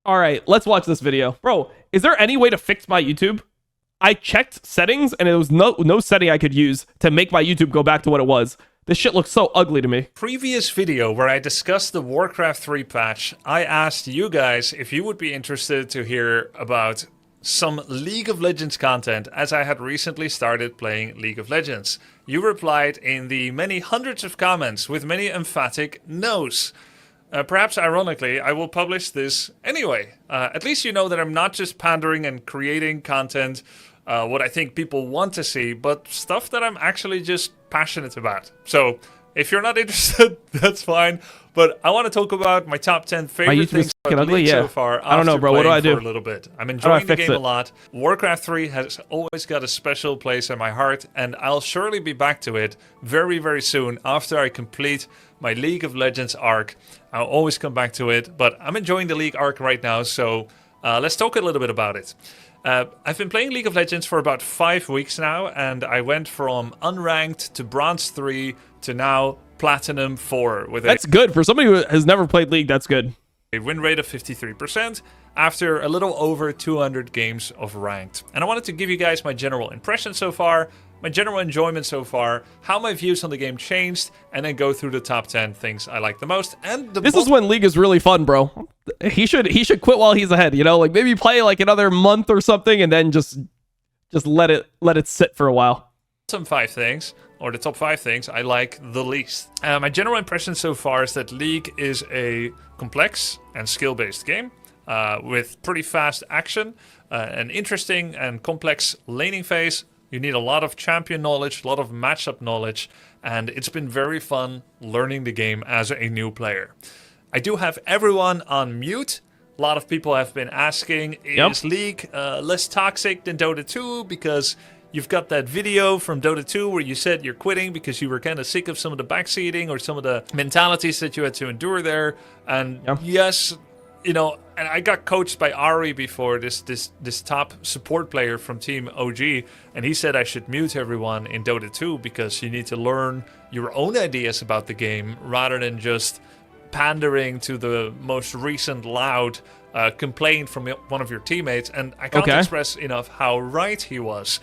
All right, let's watch this video. Bro, is there any way to fix my YouTube? I checked settings and it was no setting I could use to make my YouTube go back to what it was. This shit looks so ugly to me. Previous video where I discussed the Warcraft 3 patch, I asked you guys if you would be interested to hear about some League of Legends content, as I had recently started playing League of Legends. You replied in the many hundreds of comments with many emphatic no's. Perhaps ironically, I will publish this anyway. At least you know that I'm not just pandering and creating content, what I think people want to see, but stuff that I'm actually just passionate about. So if you're not interested, that's fine. But I want to talk about my top 10 favorite things about League so far. I don't know, bro. What do I do? For a little bit. I'm enjoying the game a lot. Warcraft 3 has always got a special place in my heart, and I'll surely be back to it very, very soon after I complete my League of Legends arc. I'll always come back to it, but I'm enjoying the League arc right now, so let's talk a little bit about it. I've been playing League of Legends for about 5 weeks now, and I went from unranked to bronze 3 to now platinum 4. That's good. For somebody who has never played League, that's good. A win rate of 53% after a little over 200 games of ranked. And I wanted to give you guys my general impression so far, my general enjoyment so far, how my views on the game changed, and then go through the top 10 things I like the most. And this is when League is really fun, bro. He should quit while he's ahead, you know? Like maybe play like another month or something and then just let it sit for a while. Some 5 things, or the top 5 things I like the least. My general impression so far is that League is a complex and skill-based game with pretty fast action, an interesting and complex laning phase. You need a lot of champion knowledge, a lot of matchup knowledge, and it's been very fun learning the game as a new player. I do have everyone on mute. A lot of people have been asking, is League less toxic than Dota 2? Because you've got that video from Dota 2 where you said you're quitting because you were kind of sick of some of the backseating or some of the mentalities that you had to endure there. And yes, you know, and I got coached by Ari before, this top support player from Team OG, and he said I should mute everyone in Dota 2 because you need to learn your own ideas about the game rather than just pandering to the most recent loud complaint from one of your teammates. And I can't express enough how right he was.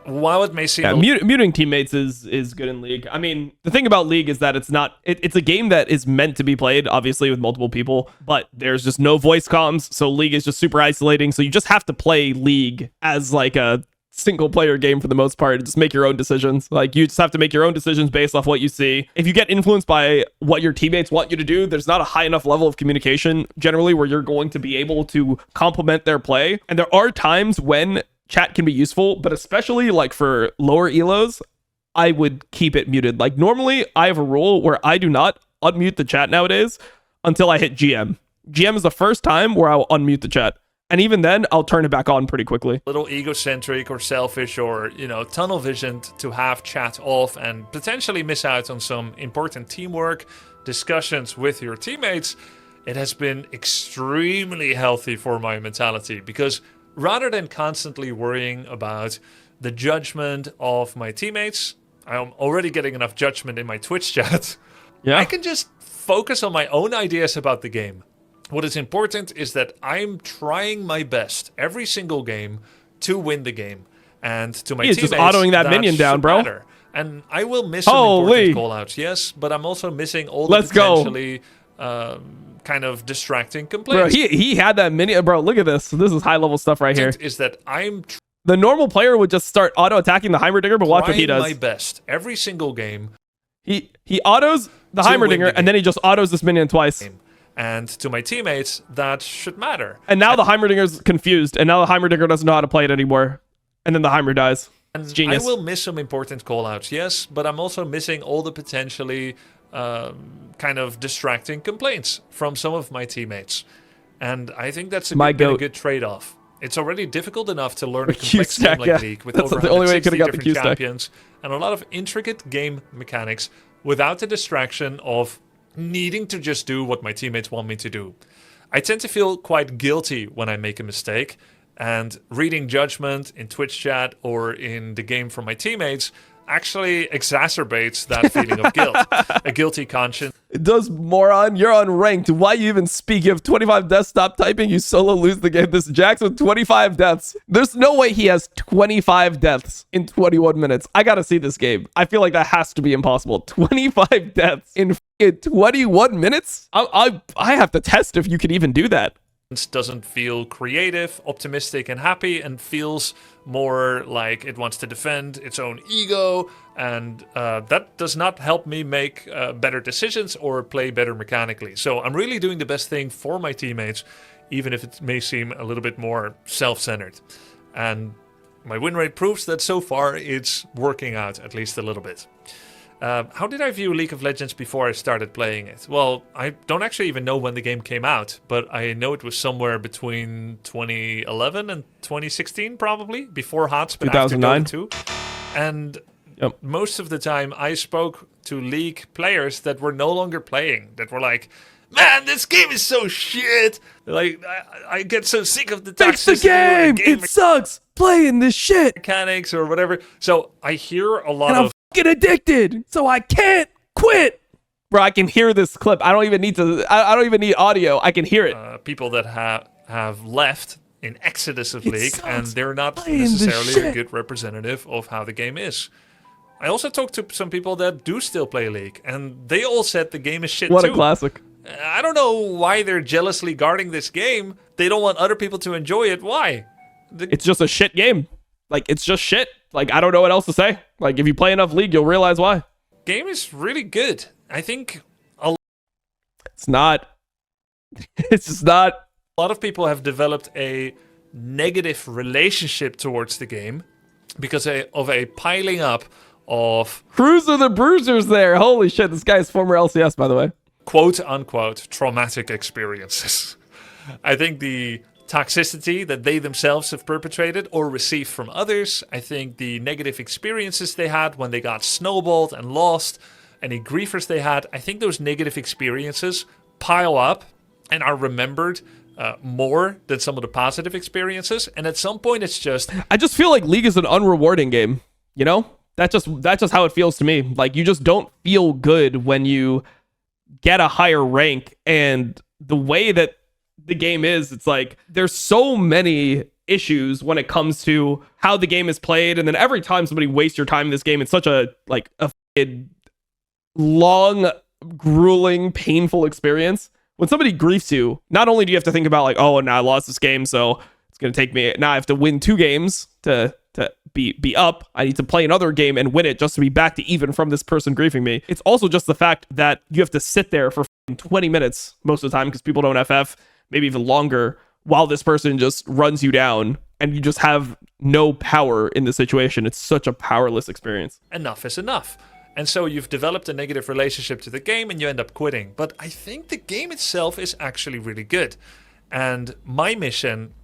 While it may seem muting teammates is good in League. I mean, the thing about League is that it's a game that is meant to be played, obviously, with multiple people, but there's just no voice comms, so League is just super isolating, so you just have to play League as like a single player game for the most part. Just make your own decisions. Like, you just have to make your own decisions based off what you see. If you get influenced by what your teammates want you to do, there's not a high enough level of communication generally where you're going to be able to complement their play. And there are times when chat can be useful, but especially like for lower elos, I would keep it muted. Like normally I have a rule where I do not unmute the chat nowadays until I hit GM. GM is the first time where I'll unmute the chat. And even then, I'll turn it back on pretty quickly. A little egocentric or selfish or, you know, tunnel visioned to have chat off and potentially miss out on some important teamwork, discussions with your teammates. It has been extremely healthy for my mentality because rather than constantly worrying about the judgment of my teammates, I'm already getting enough judgment in my Twitch chat. I can just focus on my own ideas about the game. What is important is that I'm trying my best every single game to win the game. And to my teammates, just autoing that minion down, bro. Matter. And I will miss some important callouts, yes, but I'm also missing all the potentially kind of distracting complaints. Bro, he had that minion, bro. Look at this. This is high level stuff right here. Is that the normal player would just start auto attacking the Heimerdinger, but watch what he does. My best every single game. He autos the Heimerdinger and then he just autos this minion twice. And to my teammates, that should matter. And now the Heimerdinger's confused, and now the Heimerdinger doesn't know how to play it anymore. And then the Heimer dies. It's genius. I will miss some important callouts, yes, but I'm also missing all the potentially kind of distracting complaints from some of my teammates. And I think that's a good trade-off. It's already difficult enough to learn a complex game like League with over 160 different champions and a lot of intricate game mechanics without the distraction of needing to just do what my teammates want me to do. I tend to feel quite guilty when I make a mistake, and reading judgment in Twitch chat or in the game from my teammates, actually exacerbates that feeling of guilt. A guilty conscience. It does, moron. You're unranked. Why you even speak? You have 25 deaths. Stop typing. You solo lose the game. This Jax with 25 deaths. There's no way he has 25 deaths in 21 minutes. I gotta see this game. I feel like that has to be impossible. 25 deaths in 21 minutes? I have to test if you can even do that. Doesn't feel creative, optimistic, and happy, and feels more like it wants to defend its own ego, and that does not help me make better decisions or play better mechanically. So I'm really doing the best thing for my teammates, even if it may seem a little bit more self-centered. And my win rate proves that so far it's working out at least a little bit. How did I view League of Legends before I started playing it? Well, I don't actually even know when the game came out, but I know it was somewhere between 2011 and 2016, probably, before HOTS, but 2009. after Dota 2. And most of the time I spoke to League players that were no longer playing, that were like, man, this game is so shit. Like, I get so sick of the Fix the toxicity. game! It sucks playing this shit! Mechanics or whatever. So I hear a lot of Get addicted, so I can't quit. Bro, I can hear this clip. I don't even need to. I don't even need audio. I can hear it. People that have left in exodus of League, and they're not playing necessarily a good representative of how the game is. I also talked to some people that do still play League, and they all said the game is shit What too. a classic. I don't know why they're jealously guarding this game. They don't want other people to enjoy it. Why? It's just a shit game. Like, it's just shit. Like, I don't know what else to say. Like, if you play enough League, you'll realize why. Game is really good. I think it's not. It's just not. A lot of people have developed a negative relationship towards the game because of a piling up of Cruiser the Bruisers there. Holy shit, this guy is former LCS, by the way. quote-unquote traumatic experiences. I think the toxicity that they themselves have perpetrated or received from others, I think the negative experiences they had when they got snowballed and lost, any griefers they had, I think those negative experiences pile up and are remembered more than some of the positive experiences. And at some point, it's just... I just feel like League is an unrewarding game, you know? That's just how it feels to me. Like, you just don't feel good when you get a higher rank, and the way that the game is, it's like there's so many issues when it comes to how the game is played, and then every time somebody wastes your time in this game, it's such a long, grueling, painful experience. When somebody griefs you, not only do you have to think about like, oh, now I lost this game, so it's gonna take me, now I have to win 2 games to be up. I need to play another game and win it just to be back to even from this person griefing me. It's also just the fact that you have to sit there for 20 minutes most of the time because people don't FF, maybe even longer, while this person just runs you down and you just have no power in the situation. It's such a powerless experience. Enough is enough. And so you've developed a negative relationship to the game and you end up quitting. But I think the game itself is actually really good. And my mission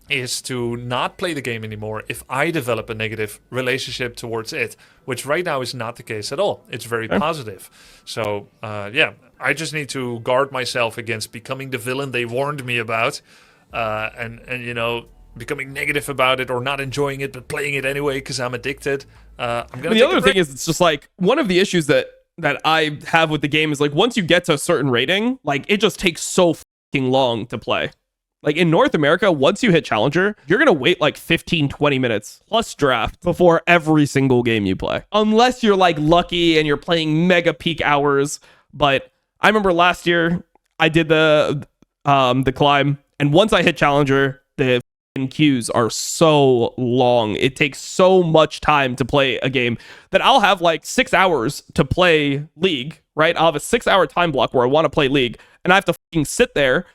is to not play the game anymore if I develop a negative relationship towards it, which right now is not the case at all. It's very positive. So, yeah, I just need to guard myself against becoming the villain they warned me about, and you know, becoming negative about it or not enjoying it but playing it anyway because I'm addicted. The other thing is, it's just like one of the issues that I have with the game is like once you get to a certain rating, like it just takes so fucking long to play. Like in North America, once you hit Challenger, you're going to wait like 15, 20 minutes plus draft before every single game you play. Unless you're like lucky and you're playing mega peak hours. But I remember last year I did the climb, and once I hit Challenger, the queues are so long. It takes so much time to play a game that I'll have like 6 hours to play League, right? I'll have a 6-hour time block where I want to play League, and I have to fucking sit there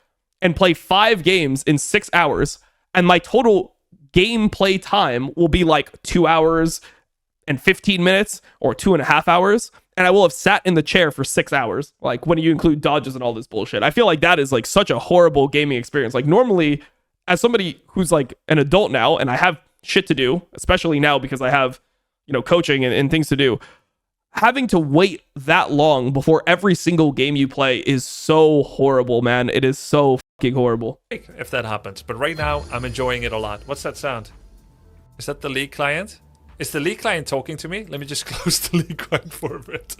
and play 5 games in 6 hours, and my total gameplay time will be like 2 hours and 15 minutes or 2.5 hours, and I will have sat in the chair for 6 hours, like when you include dodges and all this bullshit. I feel like that is like such a horrible gaming experience. Like normally, as somebody who's like an adult now, and I have shit to do, especially now because I have, you know, coaching and things to do, having to wait that long before every single game you play is so horrible, man. It is so fucking horrible. If that happens. But right now, I'm enjoying it a lot. What's that sound? Is that the League client? Is the League client talking to me? Let me just close the League client for a bit.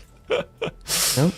Nope.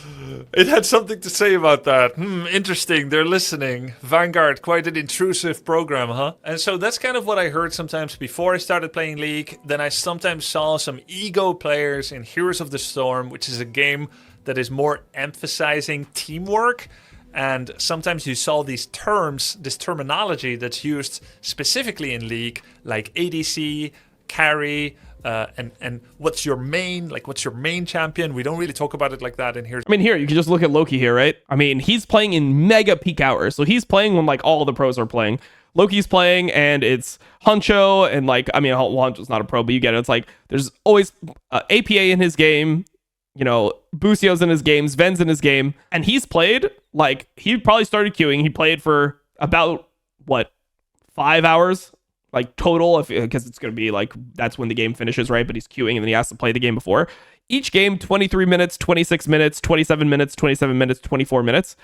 It had something to say about that. Interesting. They're listening. Vanguard, quite an intrusive program, huh? And so that's kind of what I heard sometimes before I started playing League. Then I sometimes saw some ego players in Heroes of the Storm, which is a game that is more emphasizing teamwork. And sometimes you saw these terms, this terminology that's used specifically in League, like ADC, carry, and what's your main, like what's your main champion? We don't really talk about it like that in here. I mean, here, you can just look at Loki here, right? I mean, he's playing in mega peak hours. So he's playing when like all the pros are playing. Loki's playing and it's Huncho and like, I mean, Huncho's not a pro, but you get it. It's like, there's always APA in his game, you know, Bucio's in his game, Sven's in his game. And he's played, like, he probably started queuing. He played for about, what, 5 hours? Like total, because it's going to be like, that's when the game finishes, right? But he's queuing and then he has to play the game before. Each game, 23 minutes, 26 minutes, 27 minutes, 27 minutes, 24 minutes.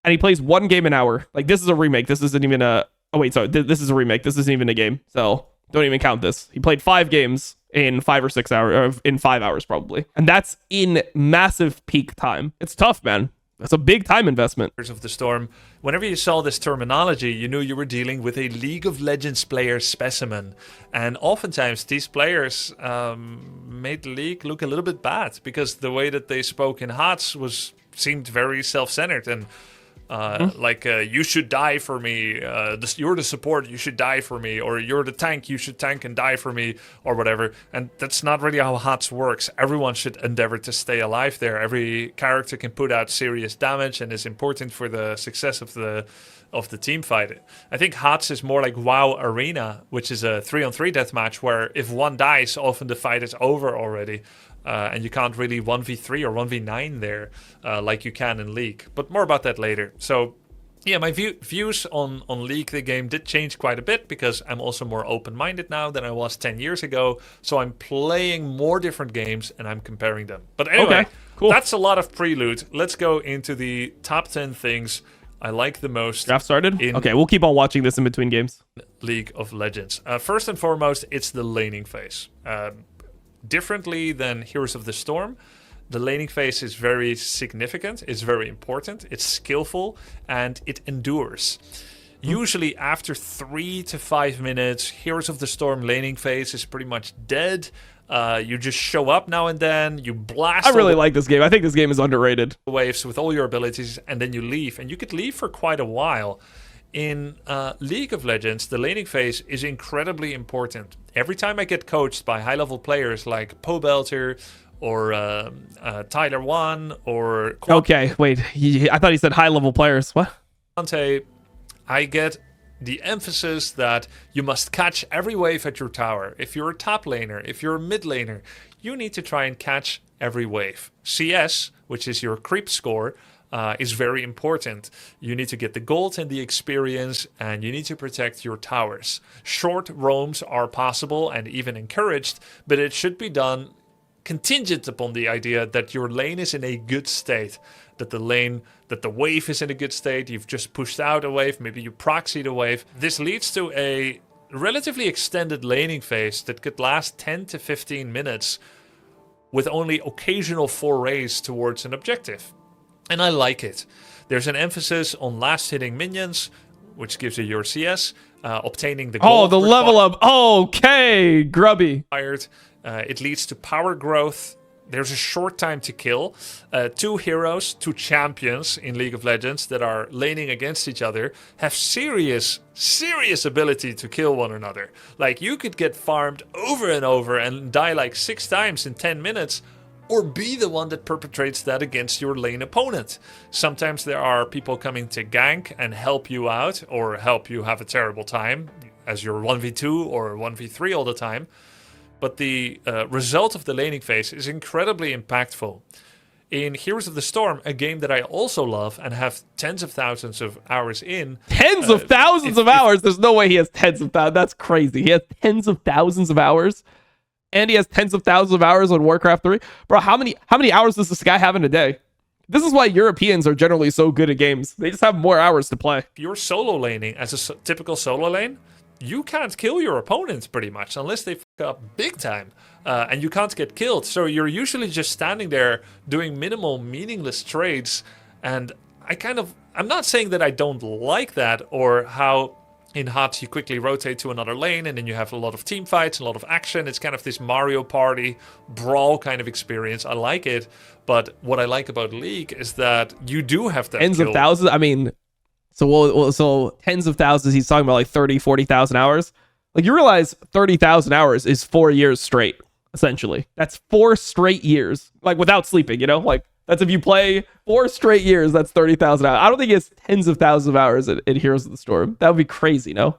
And he plays one game an hour. Like, this is a remake. This isn't even a... Oh, wait, sorry. This is a remake. This isn't even a game. So don't even count this. He played 5 games in 5 or 6 hours, or in 5 hours probably. And that's in massive peak time. It's tough, man. That's a big time investment. Of the Storm. Whenever you saw this terminology, you knew you were dealing with a League of Legends player specimen. And oftentimes these players made the League look a little bit bad because the way that they spoke in HOTS seemed very self-centered and you should die for me, you're the support, you should die for me, or you're the tank, you should tank and die for me, or whatever. And that's not really how HOTS works. Everyone should endeavor to stay alive there. Every character can put out serious damage and is important for the success of the team fight. I think HOTS is more like WoW Arena, which is a 3-on-3 deathmatch where if one dies, often the fight is over already. And you can't really 1v3 or 1v9 there like you can in League. But more about that later. So, yeah, my views on League, the game, did change quite a bit because I'm also more open-minded now than I was 10 years ago. So I'm playing more different games and I'm comparing them. But anyway, okay, cool. That's a lot of prelude. Let's go into the top 10 things I like the most. Draft started? Okay, we'll keep on watching this in between games. League of Legends. First and foremost, it's the laning phase. Differently than Heroes of the Storm, the laning phase is very significant, it's very important, it's skillful, and it endures. Usually after 3 to 5 minutes, Heroes of the Storm laning phase is pretty much dead. You just show up now and then, you blast. I really like this game. I think this game is underrated. Waves with all your abilities, and then you leave. And you could leave for quite a while. In League of Legends, the laning phase is incredibly important. Every time I get coached by high-level players like Pobelter or Tyler One or... Okay, wait. I thought he said high-level players. What? I get the emphasis that you must catch every wave at your tower. If you're a top laner, if you're a mid laner, you need to try and catch every wave. CS, which is your creep score, is very important. You need to get the gold and the experience, and you need to protect your towers. Short roams are possible and even encouraged, but it should be done contingent upon the idea that your lane is in a good state, that the wave is in a good state, you've just pushed out a wave, maybe you proxied a wave. This leads to a relatively extended laning phase that could last 10 to 15 minutes with only occasional forays towards an objective. And I like it. There's an emphasis on last-hitting minions, which gives you your CS, obtaining the gold. Oh, the level up. Okay, grubby. It leads to power growth. There's a short time to kill. 2 heroes, 2 champions in League of Legends that are laning against each other have serious ability to kill one another. Like, you could get farmed over and over and die like 6 times in 10 minutes, or be the one that perpetrates that against your lane opponent. Sometimes there are people coming to gank and help you out, or help you have a terrible time, as you're 1v2 or 1v3 all the time. But the result of the laning phase is incredibly impactful. In Heroes of the Storm, a game that I also love and have tens of thousands of hours in. Tens of thousands of hours? There's no way he has tens of thousands. That's crazy. He has tens of thousands of hours. And he has tens of thousands of hours on Warcraft 3. Bro, how many hours does this guy have in a day? This is why Europeans are generally so good at games. They just have more hours to play. If you're solo laning as a typical solo lane, you can't kill your opponents pretty much unless they fuck up big time. And you can't get killed. So you're usually just standing there doing minimal, meaningless trades. And I'm not saying that I don't like that, or how in HOT you quickly rotate to another lane and then you have a lot of team fights, a lot of action. It's kind of this Mario Party brawl kind of experience. I like it. But what I like about League is that you do have that Tens of thousands. I mean, so tens of thousands. He's talking about like 30, 40,000 hours. Like, you realize 30,000 hours is 4 years straight, essentially. That's 4 straight years, like without sleeping, you know? Like, that's if you play 4 straight years, that's 30,000 hours. I don't think it's tens of thousands of hours in Heroes of the Storm. That would be crazy, no?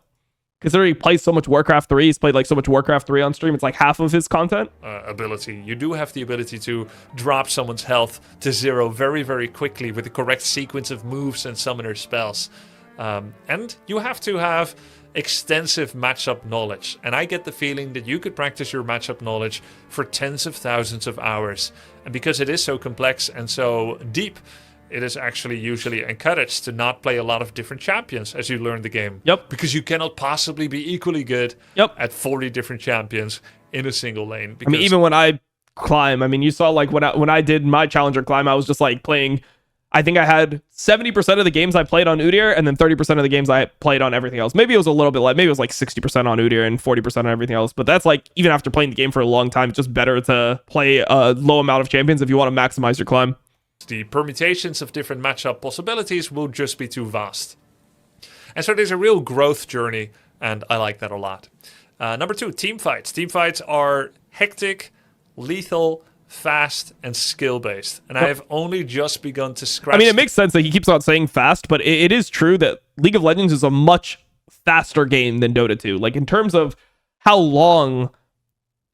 Considering he plays so much Warcraft 3, he's played like so much Warcraft 3 on stream, it's like half of his content. Ability. You do have the ability to drop someone's health to 0 very, very quickly with the correct sequence of moves and summoner spells. And you have to have extensive matchup knowledge. And I get the feeling that you could practice your matchup knowledge for tens of thousands of hours. And because it is so complex and so deep, it is actually usually encouraged to not play a lot of different champions as you learn the game. Yep. Because you cannot possibly be equally good at 40 different champions in a single lane. I mean, even when I climb, I mean, you saw like when I did my challenger climb, I was just like playing. I think I had 70% of the games I played on Udyr, and then 30% of the games I played on everything else. Maybe it was a little bit like, maybe it was like 60% on Udyr and 40% on everything else. But that's like, even after playing the game for a long time, it's just better to play a low amount of champions if you want to maximize your climb. The permutations of different matchup possibilities will just be too vast. And so there's a real growth journey, and I like that a lot. Number 2, team fights. Team fights are hectic, lethal, fast, and skill-based. And I have only just begun to scratch... I mean, it makes sense that he keeps on saying fast, but it is true that League of Legends is a much faster game than Dota 2. Like, in terms of how long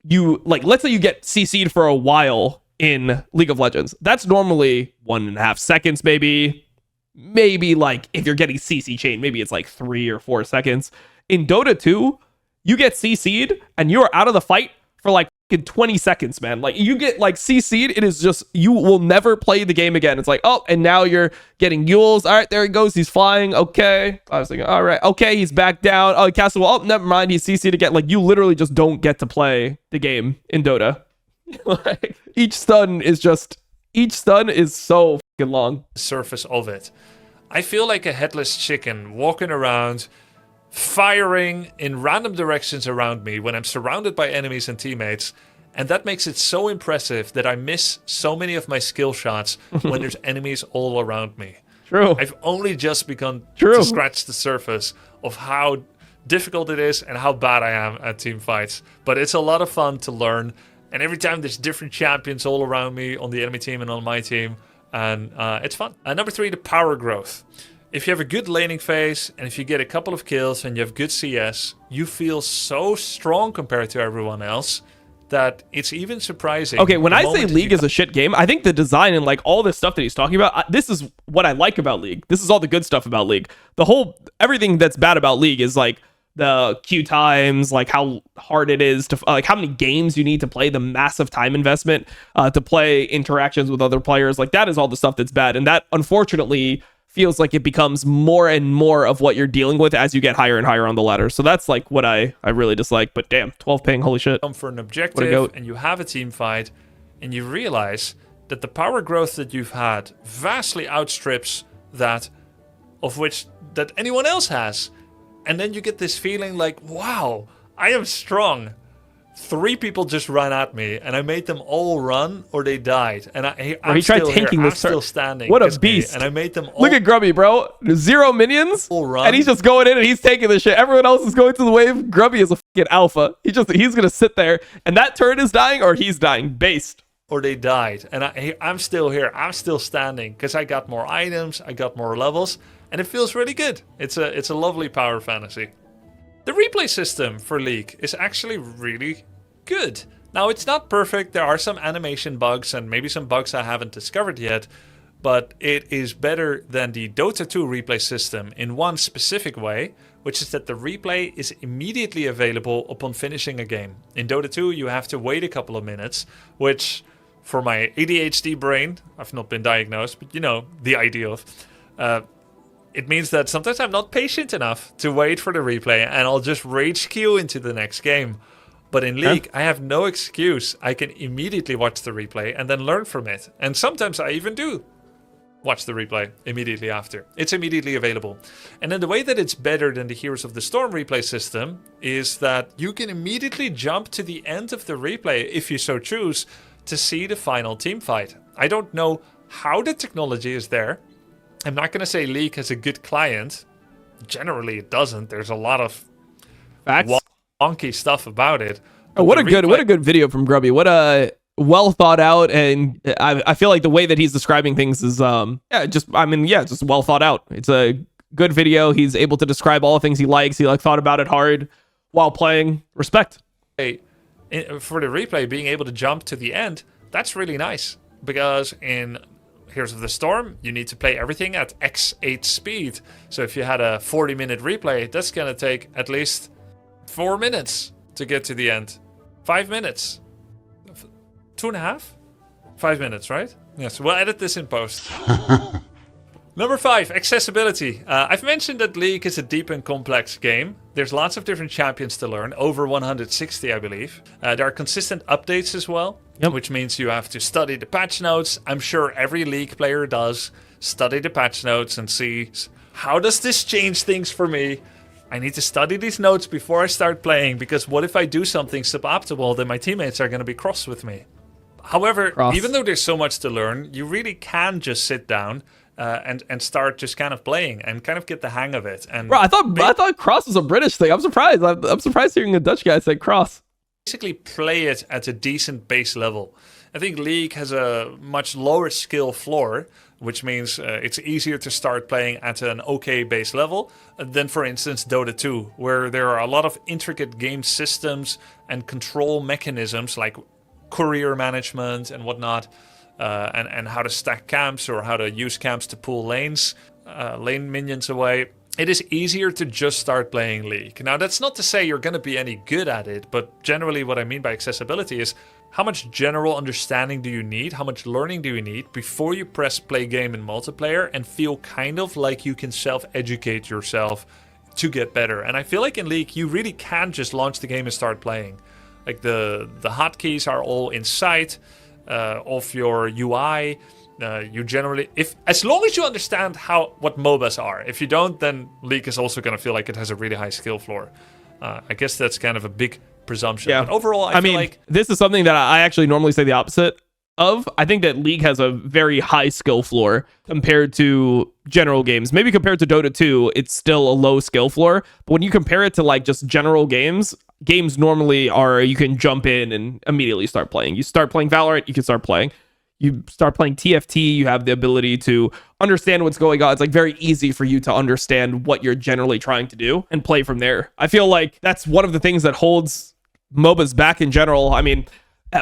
you... Like, let's say you get CC'd for a while in League of Legends. That's normally 1.5 seconds, maybe like if you're getting CC chain, maybe it's like 3 or 4 seconds. In Dota 2, you get CC'd and you're out of the fight for like 20 seconds, man. Like, you get like CC'd, it is just, you will never play the game again. It's like, oh, and now you're getting Yules. All right, there he goes. He's flying. Okay. I was thinking, all right, okay, he's back down. Oh, Castle. Oh, never mind. He's CC'd again. Like, you literally just don't get to play the game in Dota. Like, each stun is so fucking long. Surface of it. I feel like a headless chicken walking around, firing in random directions around me when I'm surrounded by enemies and teammates, and that makes it so impressive that I miss so many of my skill shots when there's enemies all around me. True. I've only just begun to scratch the surface of how difficult it is and how bad I am at team fights, but it's a lot of fun to learn. And every time there's different champions all around me on the enemy team and on my team. And it's fun. Number 3, the power growth. If you have a good laning phase and if you get a couple of kills and you have good CS, you feel so strong compared to everyone else that it's even surprising. Okay, when I say League is a shit game, I think the design and like all this stuff that he's talking about, this is what I like about League. This is all the good stuff about League. Everything that's bad about League is like the queue times, like how hard it is to, like how many games you need to play, the massive time investment to play interactions with other players. Like, that is all the stuff that's bad. And that, unfortunately, feels like it becomes more and more of what you're dealing with as you get higher and higher on the ladder. So that's like what I really dislike. But damn, 12 ping, holy shit. Come for an objective and you have a team fight and you realize that the power growth that you've had vastly outstrips that anyone else has. And then you get this feeling like, wow, I am strong. 3 people just ran at me, and I made them all run, or they died. And I'm still here. I'm still standing. What a beast. And I made them all... Look at Grubby, bro. 0 minions, and he's just going in, and he's taking the shit. Everyone else is going to the wave. Grubby is a fucking alpha. He's going to sit there, and that turret is dying, or he's dying. Based. Or they died. And I'm still here. I'm still standing, because I got more items, I got more levels, and it feels really good. It's a lovely power fantasy. The replay system for League is actually really good. Now, it's not perfect. There are some animation bugs and maybe some bugs I haven't discovered yet, but it is better than the Dota 2 replay system in one specific way, which is that the replay is immediately available upon finishing a game. In Dota 2, you have to wait a couple of minutes, which for my ADHD brain, I've not been diagnosed, but you know, the idea of... it means that sometimes I'm not patient enough to wait for the replay, and I'll just rage queue into the next game. But in League, I have no excuse. I can immediately watch the replay and then learn from it. And sometimes I even do watch the replay immediately after. It's immediately available. And then the way that it's better than the Heroes of the Storm replay system is that you can immediately jump to the end of the replay, if you so choose, to see the final team fight. I don't know how the technology is there. I'm not going to say League has a good client. Generally, it doesn't. There's a lot of Facts. wonky stuff about it. Oh, what a good video from Grubby. What a well thought out, and I feel like the way that he's describing things is just well thought out. It's a good video. He's able to describe all the things he likes. He thought about it hard while playing. Respect. Hey, for the replay, being able to jump to the end, that's really nice, because in Heroes of the Storm, you need to play everything at x8 speed. So if you had a 40-minute replay, that's going to take at least 4 minutes to get to the end. 5 minutes. 2.5? 5 minutes, right? Yes, we'll edit this in post. Number 5, accessibility. I've mentioned that League is a deep and complex game. There's lots of different champions to learn, over 160, I believe. There are consistent updates as well, which means you have to study the patch notes. I'm sure every League player does study the patch notes and see, how does this change things for me? I need to study these notes before I start playing, because what if I do something suboptimal, then my teammates are going to be cross with me. However, even though there's so much to learn, you really can just sit down and start just kind of playing and kind of get the hang of it. And bro, I thought cross was a British thing. I'm surprised. I'm surprised hearing a Dutch guy say cross. Basically play it at a decent base level. I think League has a much lower skill floor, which means it's easier to start playing at an okay base level than, for instance, Dota 2, where there are a lot of intricate game systems and control mechanisms like courier management and whatnot, and how to stack camps or how to use camps to pull lanes, lane minions away. It is easier to just start playing League. Now, that's not to say you're going to be any good at it, but generally what I mean by accessibility is how much general understanding do you need, how much learning do you need before you press play game in multiplayer and feel kind of like you can self-educate yourself to get better. And I feel like in League, you really can just launch the game and start playing. Like the hotkeys are all in sight of your UI. You generally, as long as you understand what MOBAs are. If you don't, then League is also going to feel like it has a really high skill floor. I guess that's kind of a big presumption. Yeah. But overall, I feel like this is something that I actually normally say the opposite of. I think that League has a very high skill floor compared to general games. Maybe compared to Dota 2, it's still a low skill floor. But when you compare it to like just general games normally are, you can jump in and immediately start playing. You start playing Valorant, you can start playing. You start playing TFT, you have the ability to understand what's going on. It's like very easy for you to understand what you're generally trying to do and play from there. I feel like that's one of the things that holds MOBAs back in general. I mean,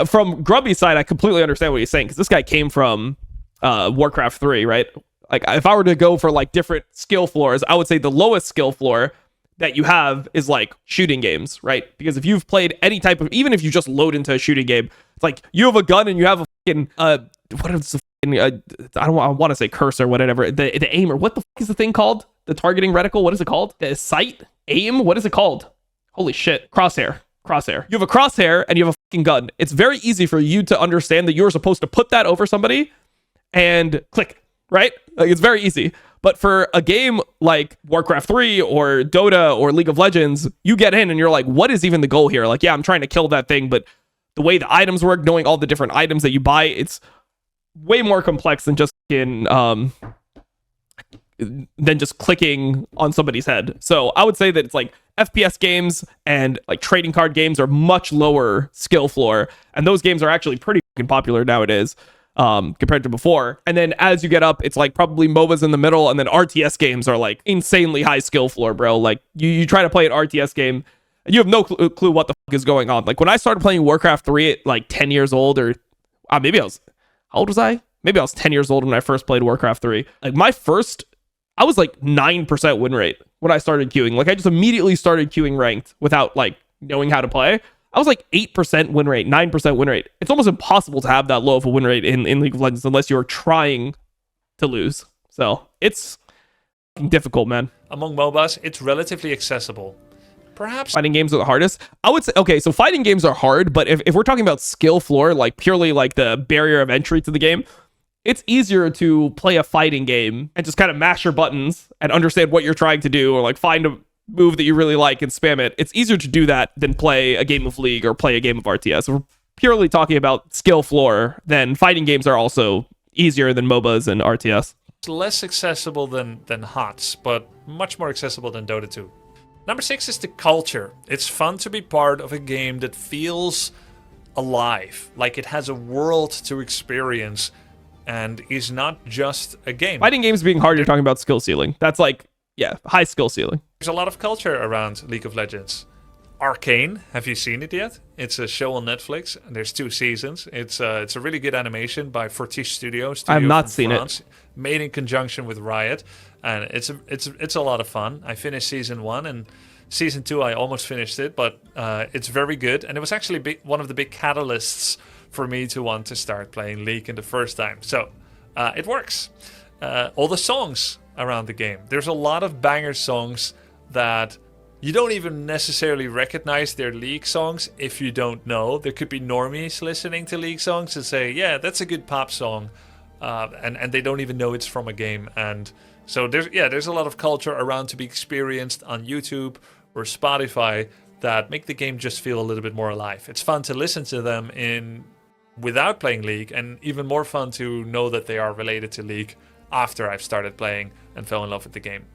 from Grubby's side, I completely understand what he's saying, because this guy came from Warcraft 3, right? Like, if I were to go for like different skill floors, I would say the lowest skill floor that you have is like shooting games, right? Because if you've played any type of, even if you just load into a shooting game, it's like you have a gun and you have a fucking what is the fucking, I want to say cursor, whatever, the aim, or what the fuck is the thing called? The targeting reticle, what is it called? The sight? Aim? What is it called? Holy shit. Crosshair. You have a crosshair and you have a fucking gun. It's very easy for you to understand that you're supposed to put that over somebody and click, right? Like, it's very easy. But for a game like Warcraft 3 or Dota or League of Legends, you get in and you're like, what is even the goal here? Like, yeah, I'm trying to kill that thing, but the way the items work, knowing all the different items that you buy, it's way more complex than just clicking on somebody's head. So I would say that it's like FPS games and like trading card games are much lower skill floor, and those games are actually pretty fucking popular nowadays compared to before. And then as you get up, it's like probably MOBAs in the middle, and then RTS games are like insanely high skill floor, bro. Like you try to play an RTS game and you have no clue what the fuck is going on. Like when I started playing Warcraft 3 at like 10 years old, or maybe I was, how old was I? Maybe I was 10 years old when I first played Warcraft 3. Like I was like 9% win rate when I started queuing. Like I just immediately started queuing ranked without like knowing how to play. I was like 8% win rate, 9% win rate. It's almost impossible to have that low of a win rate in League of Legends unless you're trying to lose. So it's difficult, man. Among MOBAs, it's relatively accessible. Perhaps Fighting games are the hardest. I would say, okay, so fighting games are hard, but if we're talking about skill floor, like purely like the barrier of entry to the game, it's easier to play a fighting game and just kind of mash your buttons and understand what you're trying to do, or like find a move that you really like and spam it. It's easier to do that than play a game of League or play a game of RTS. If we're purely talking about skill floor, then fighting games are also easier than MOBAs and RTS. it's less accessible than HOTS, but much more accessible than Dota 2. Number 6 is the culture. It's fun to be part of a game that feels alive, like it has a world to experience and is not just a game. Fighting games being hard, you're talking about skill ceiling. That's like, yeah, high skill ceiling. There's a lot of culture around League of Legends. Arcane, have you seen it yet? It's a show on Netflix, and there's 2 seasons. It's a really good animation by Fortiche Studios. I have not seen it. Made in conjunction with Riot, and it's a lot of fun. I finished season 1, and season 2 I almost finished it, but it's very good, and it was actually one of the big catalysts for me to want to start playing League in the first time. So it works. All the songs around the game. There's a lot of banger songs that you don't even necessarily recognize their League songs if you don't know. There could be normies listening to League songs and say, yeah, that's a good pop song. And they don't even know it's from a game. And so there's a lot of culture around to be experienced on YouTube or Spotify that make the game just feel a little bit more alive. It's fun to listen to them without playing League, and even more fun to know that they are related to League after I've started playing and fell in love with the game.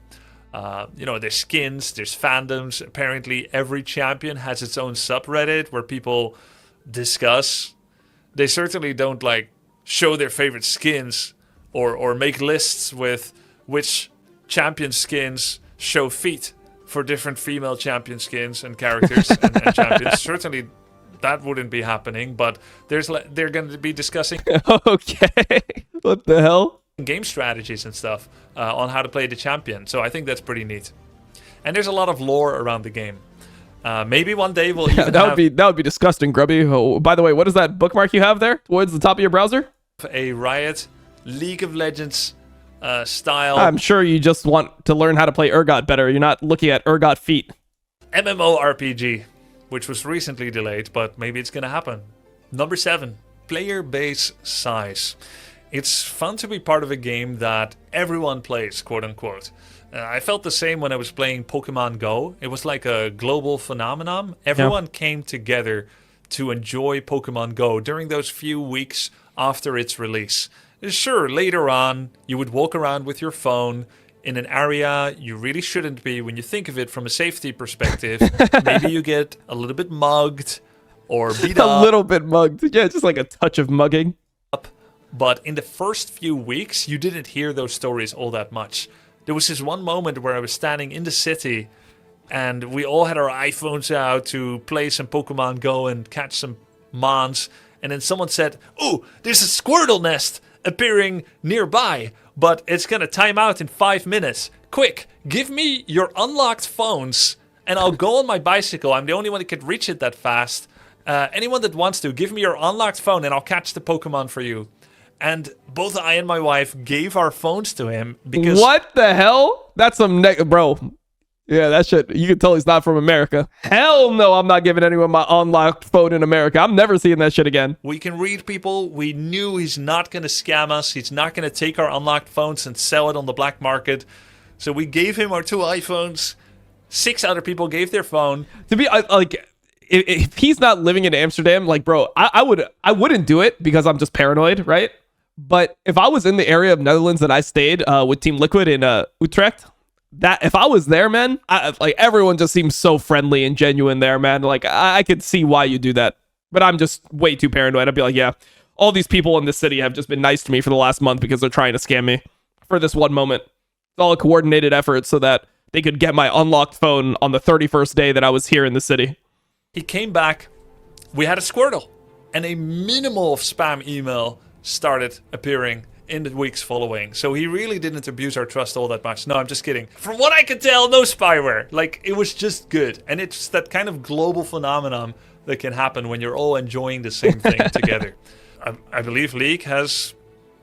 There's skins, there's fandoms. Apparently every champion has its own subreddit where people discuss. They certainly don't like show their favorite skins or make lists with which champion skins show feet for different female champion skins and characters and champions. Certainly that wouldn't be happening, but they're going to be discussing Okay. What the hell? game strategies and stuff on how to play the champion. So I think that's pretty neat. And there's a lot of lore around the game. Maybe one day we'll even that would be disgusting, Grubby. Oh, by the way, what is that bookmark you have there towards the top of your browser? A Riot League of Legends style. I'm sure you just want to learn how to play Urgot better. You're not looking at Urgot feet. MMORPG, which was recently delayed, but maybe it's gonna happen. Number 7, player base size. It's fun to be part of a game that everyone plays, quote unquote. I felt the same when I was playing Pokemon Go. It was like a global phenomenon. Everyone came together to enjoy Pokemon Go during those few weeks after its release. Sure, later on, you would walk around with your phone in an area you really shouldn't be when you think of it from a safety perspective. Maybe you get a little bit mugged or beat up. A little bit mugged. Yeah, just like a touch of mugging. But in the first few weeks, you didn't hear those stories all that much. There was this one moment where I was standing in the city and we all had our iPhones out to play some Pokemon Go and catch some mons. And then someone said, "Oh, there's a Squirtle nest appearing nearby, but it's going to time out in 5 minutes. Quick, give me your unlocked phones and I'll go on my bicycle. I'm the only one that can reach it that fast. Anyone that wants to, give me your unlocked phone and I'll catch the Pokemon for you." And both I and my wife gave our phones to him because... What the hell? That's some... Bro. Yeah, that shit... You can tell he's not from America. Hell no, I'm not giving anyone my unlocked phone in America. I'm never seeing that shit again. We can read people. We knew he's not going to scam us. He's not going to take our unlocked phones and sell it on the black market. So we gave him our 2 iPhones. 6 other people gave their phone. To be... If he's not living in Amsterdam, like, bro, I wouldn't do it because I'm just paranoid, right? But if I was in the area of Netherlands that I stayed with Team Liquid in Utrecht, that if I was there, man, like everyone just seems so friendly and genuine there, man. Like I could see why you do that, but I'm just way too paranoid. I'd be like, yeah, all these people in this city have just been nice to me for the last month because they're trying to scam me for this one moment. It's all a coordinated effort so that they could get my unlocked phone on the 31st day that I was here in the city. He came back. We had a Squirtle, and a minimal of spam email started appearing in the weeks following. So he really didn't abuse our trust all that much. No, I'm just kidding. From what I could tell, no spyware. Like, it was just good. And it's that kind of global phenomenon that can happen when you're all enjoying the same thing together. I believe League has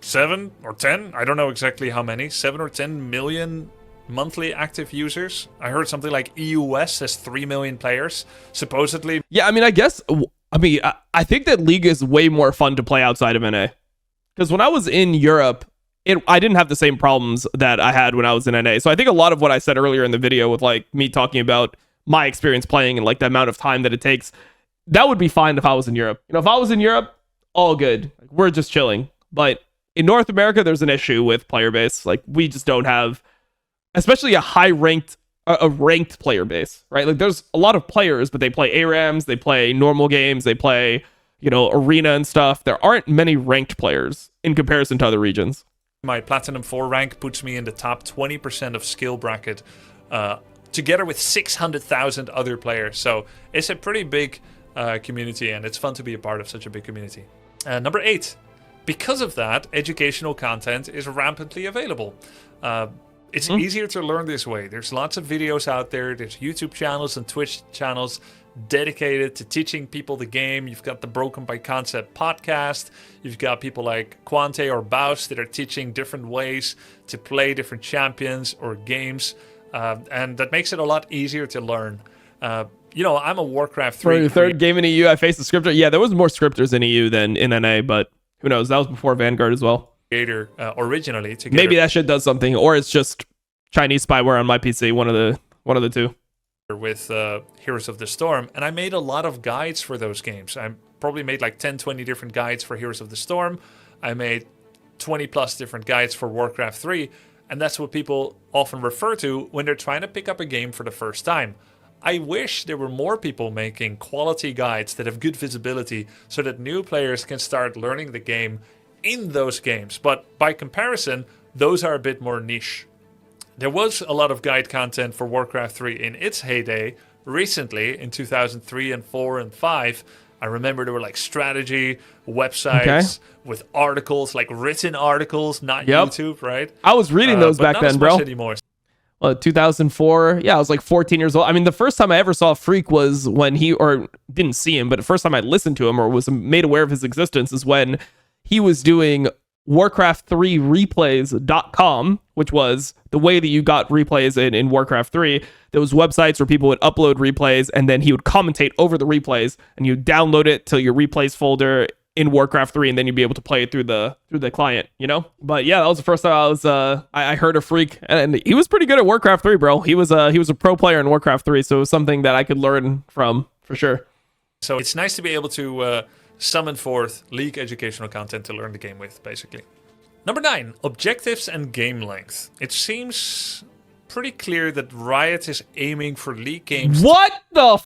7 or 10, I don't know exactly how many, 7 or 10 million monthly active users. I heard something like EUS has 3 million players, supposedly. Yeah, I mean, I think that League is way more fun to play outside of NA. Because when I was in Europe, I didn't have the same problems that I had when I was in NA. So I think a lot of what I said earlier in the video with like me talking about my experience playing and like the amount of time that it takes, that would be fine if I was in Europe. You know, if I was in Europe, all good. We're just chilling. But in North America, there's an issue with player base. Like, we just don't have, especially a ranked player base, right? Like, there's a lot of players, but they play ARAMs, they play normal games, they play, you know, arena and stuff. There aren't many ranked players in comparison to other regions. My Platinum 4 rank puts me in the top 20% of skill bracket, together with 600,000 other players. So it's a pretty big community, and it's fun to be a part of such a big community. Number 8. Because of that, educational content is rampantly available. It's easier to learn this way. There's lots of videos out there. There's YouTube channels and Twitch channels dedicated to teaching people the game. You've got the Broken by Concept podcast. You've got people like Quante or Baus that are teaching different ways to play different champions or games. And that makes it a lot easier to learn. You know, I'm a Warcraft 3. For your third game in EU, I faced a scripter. Yeah, there was more scripters in EU than in NA, but who knows? That was before Vanguard as well. Creator originally. Maybe that shit does something, or it's just Chinese spyware on my PC. One of the two. With Heroes of the Storm, and I made a lot of guides for those games. I probably made like 10-20 different guides for Heroes of the Storm. I made 20 plus different guides for Warcraft 3, and that's what people often refer to when they're trying to pick up a game for the first time. I wish there were more people making quality guides that have good visibility so that new players can start learning the game in those games, but by comparison, those are a bit more niche. There was a lot of guide content for Warcraft 3 in its heyday. Recently, in 2003 and 4 and 5, I remember there were like strategy websites with articles, like written articles, not YouTube, right? I was reading those back then, bro. Anymore. Well, 2004, yeah, I was like 14 years old. I mean, the first time I ever saw Freak was when didn't see him, but the first time I listened to him or was made aware of his existence is when he was doing Warcraft3replays.com, which was the way that you got replays in Warcraft 3. There was websites where people would upload replays, and then he would commentate over the replays, and you download it to your replays folder in Warcraft 3, and then you'd be able to play it through the client, you know? But yeah, that was the first time I heard of Freak, and he was pretty good at Warcraft 3, bro. He was a pro player in Warcraft 3, so it was something that I could learn from, for sure. So it's nice to be able to summon forth League educational content to learn the game with, basically. Number 9, objectives and game length. It seems pretty clear that Riot is aiming for League games. What the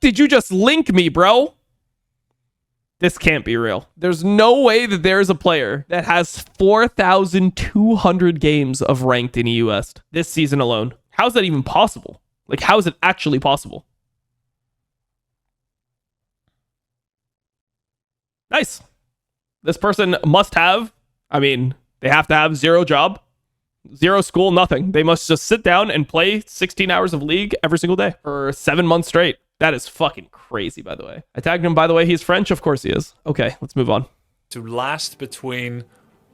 did you just link me, bro? This can't be real. There's no way that there's a player that has 4,200 games of ranked in EU West this season alone. How's that even possible? Like, how is it actually possible? Nice. This person must have, they have to have 0 job, 0 school, nothing. They must just sit down and play 16 hours of League every single day for 7 months straight. That is fucking crazy, by the way. I tagged him, by the way. He's French. Of course he is. Okay, let's move on. To last between,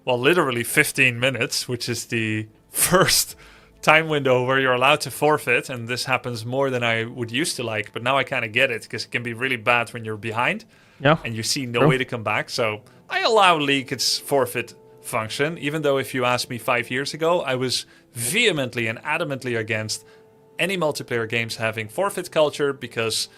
well, literally 15 minutes, which is the first time window where you're allowed to forfeit. And this happens more than I would used to like. But now I kind of get it, because it can be really bad when you're behind. Yeah. And you see no way to come back. So I allow League its forfeit function, even though if you asked me 5 years ago, I was vehemently and adamantly against any multiplayer games having forfeit culture, because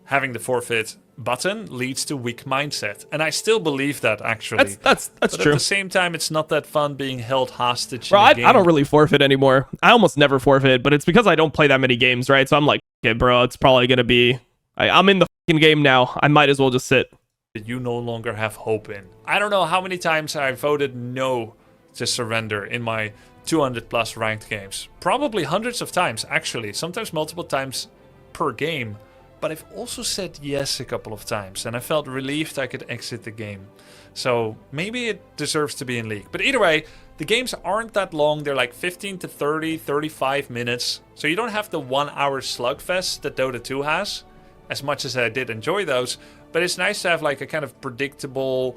having the forfeit button leads to weak mindset. And I still believe that, actually. That's but true. At the same time, it's not that fun being held hostage. Bro, I don't really forfeit anymore. I almost never forfeit, but it's because I don't play that many games, right? So I'm like, okay, bro, it's probably going to be... I'm in the fucking game now. I might as well just sit. You no longer have hope in. I don't know how many times I voted no to surrender in my 200 plus ranked games. Probably hundreds of times, actually. Sometimes multiple times per game. But I've also said yes a couple of times, and I felt relieved I could exit the game. So maybe it deserves to be in League. But either way, the games aren't that long. They're like 15 to 30, 35 minutes. So you don't have the 1 hour slugfest that Dota 2 has, as much as I did enjoy those. But it's nice to have like a kind of predictable,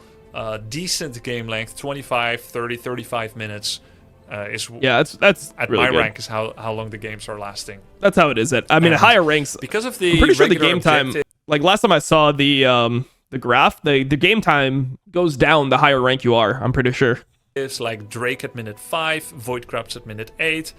decent game length, 25, 30, 35 minutes. Yeah, that's at really my good. rank is how long the games are lasting. That's how it is. At at higher ranks, because of the I'm pretty sure the regular game time. Like last time I saw the graph, the game time goes down the higher rank you are. I'm pretty sure. It's like Drake at minute 5, Voidcraps at minute 8,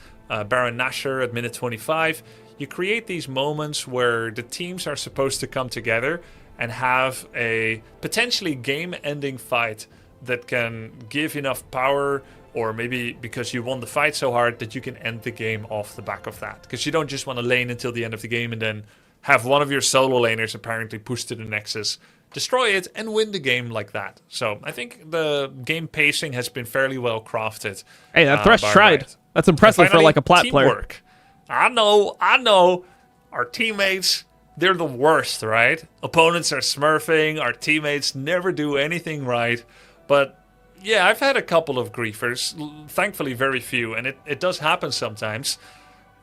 Baron Nashor at minute 25. You create these moments where the teams are supposed to come together and have a potentially game-ending fight that can give enough power, or maybe because you won the fight so hard that you can end the game off the back of that. Because you don't just want to lane until the end of the game and then have one of your solo laners apparently push to the Nexus, destroy it, and win the game like that. So I think the game pacing has been fairly well crafted. Hey, that Thresh tried. Riot. That's impressive for like a plat player. I know. Our teammates, they're the worst, right? Opponents are smurfing. Our teammates never do anything right. But yeah, I've had a couple of griefers. Thankfully, very few. And it does happen sometimes.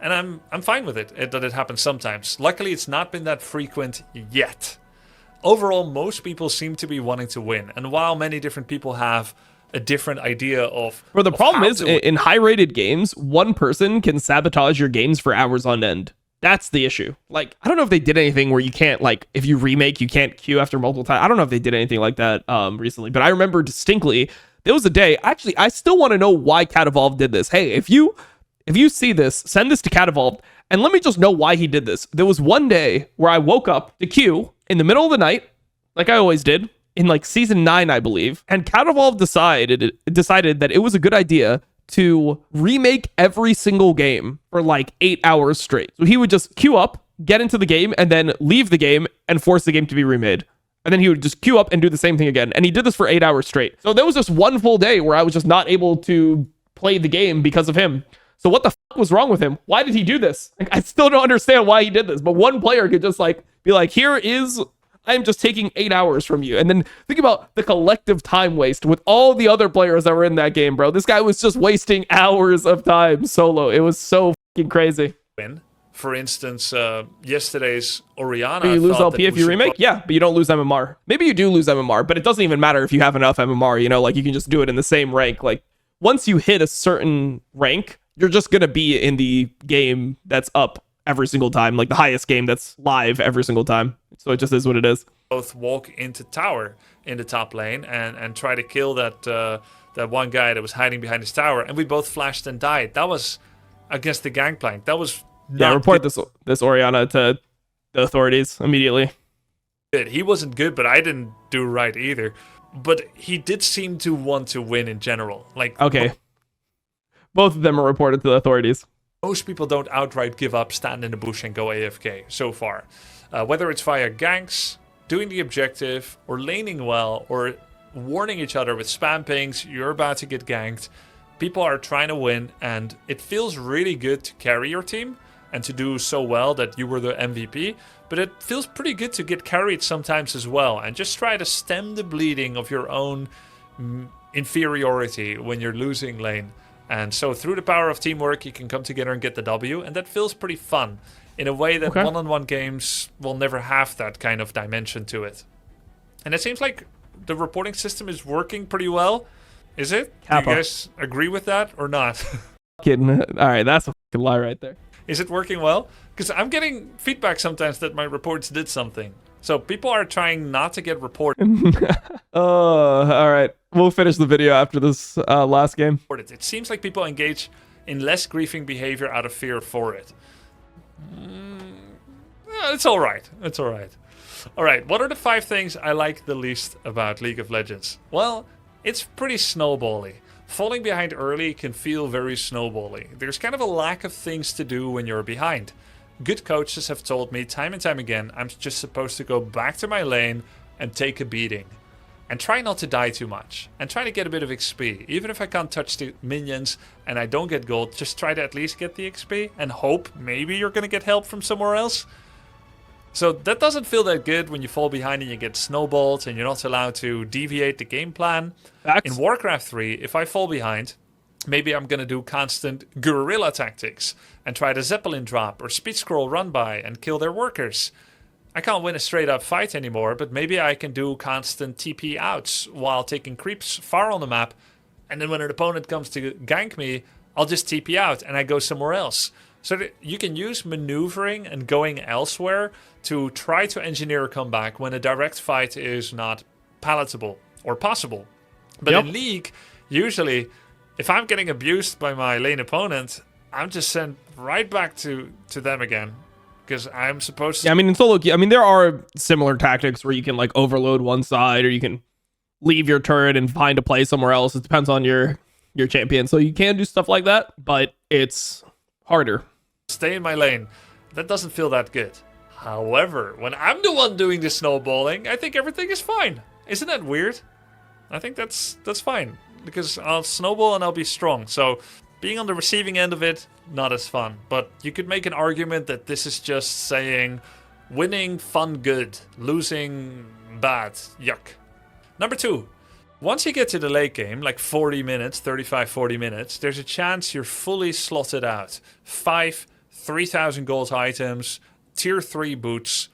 And I'm fine with it, that it happens sometimes. Luckily, it's not been that frequent yet. Overall, most people seem to be wanting to win. And while many different people have a different idea of... Well, the problem is, in high-rated games, one person can sabotage your games for hours on end. That's the issue. Like, I don't know if they did anything where you can't, like, if you remake, you can't queue after multiple times. I don't know if they did anything like that recently, but I remember distinctly, there was a day, actually, I still want to know why Cat Evolved did this. Hey, if you see this, send this to Cat Evolved, and let me just know why he did this. There was one day where I woke up to queue in the middle of the night, like I always did, in like season 9, I believe, and Cat Evolved decided that it was a good idea to remake every single game for like 8 hours straight. So he would just queue up, get into the game, and then leave the game and force the game to be remade. And then he would just queue up and do the same thing again. And he did this for 8 hours straight. So there was just one full day where I was just not able to play the game because of him. So what the fuck was wrong with him? Why did he do this? Like, I still don't understand why he did this. But one player could just like be like, I'm just taking 8 hours from you. And then think about the collective time waste with all the other players that were in that game, bro. This guy was just wasting hours of time solo. It was so fucking crazy. For instance, yesterday's Orianna. Do you lose LP if you remake? Yeah, but you don't lose MMR. Maybe you do lose MMR, but it doesn't even matter if you have enough MMR, you know, like you can just do it in the same rank. Like once you hit a certain rank, you're just going to be in the game that's up every single time, like the highest game that's live every single time. So it just is what it is. Both walk into tower in the top lane and try to kill that one guy that was hiding behind his tower, and we both flashed and died. That was against the Gangplank. That was not report good. this Orianna to the authorities immediately. He wasn't good, but I didn't do right either. But he did seem to want to win in general. Like okay, both of them are reported to the authorities. Most people don't outright give up, stand in the bush, and go AFK so far. Whether it's via ganks, doing the objective, or laning well, or warning each other with spam pings, you're about to get ganked. People are trying to win, and it feels really good to carry your team and to do so well that you were the MVP. But it feels pretty good to get carried sometimes as well, and just try to stem the bleeding of your own inferiority when you're losing lane. And so through the power of teamwork, you can come together and get the W, and that feels pretty fun in a way that one-on-one games will never have that kind of dimension to it. And it seems like the reporting system is working pretty well. Is it? Kappa. Do you guys agree with that or not? Kidding. All right, that's a fucking lie right there. Is it working well? Because I'm getting feedback sometimes that my reports did something. So people are trying not to get reported. All right. We'll finish the video after this last game. It seems like people engage in less griefing behavior out of fear for it. It's all right. It's all right. All right. What are the 5 things I like the least about League of Legends? Well, it's pretty snowbally. Falling behind early can feel very snowbally. There's kind of a lack of things to do when you're behind. Good coaches have told me time and time again, I'm just supposed to go back to my lane and take a beating. And try not to die too much. And try to get a bit of XP. Even if I can't touch the minions and I don't get gold, just try to at least get the XP. And hope maybe you're going to get help from somewhere else. So that doesn't feel that good when you fall behind and you get snowballed and you're not allowed to deviate the game plan. Facts. In Warcraft 3, if I fall behind, maybe I'm going to do constant guerrilla tactics and try to Zeppelin drop or speed scroll run by and kill their workers. I can't win a straight up fight anymore, but maybe I can do constant TP outs while taking creeps far on the map. And then when an opponent comes to gank me, I'll just TP out and I go somewhere else. So that you can use maneuvering and going elsewhere to try to engineer a comeback when a direct fight is not palatable or possible. But in League, usually, if I'm getting abused by my lane opponent, I'm just sent right back to them again. Because I'm supposed to... Yeah, I mean, in solo queue, I mean, there are similar tactics where you can, like, overload one side, or you can leave your turret and find a play somewhere else. It depends on your champion. So you can do stuff like that, but it's harder. Stay in my lane. That doesn't feel that good. However, when I'm the one doing the snowballing, I think everything is fine. Isn't that weird? I think that's fine. Because I'll snowball and I'll be strong. So... being on the receiving end of it, not as fun. But you could make an argument that this is just saying winning, fun, good. Losing, bad, yuck. Number 2. Once you get to the late game, like 40 minutes, 35, 40 minutes, there's a chance you're fully slotted out. 5 3,000 gold items, tier 3 boots,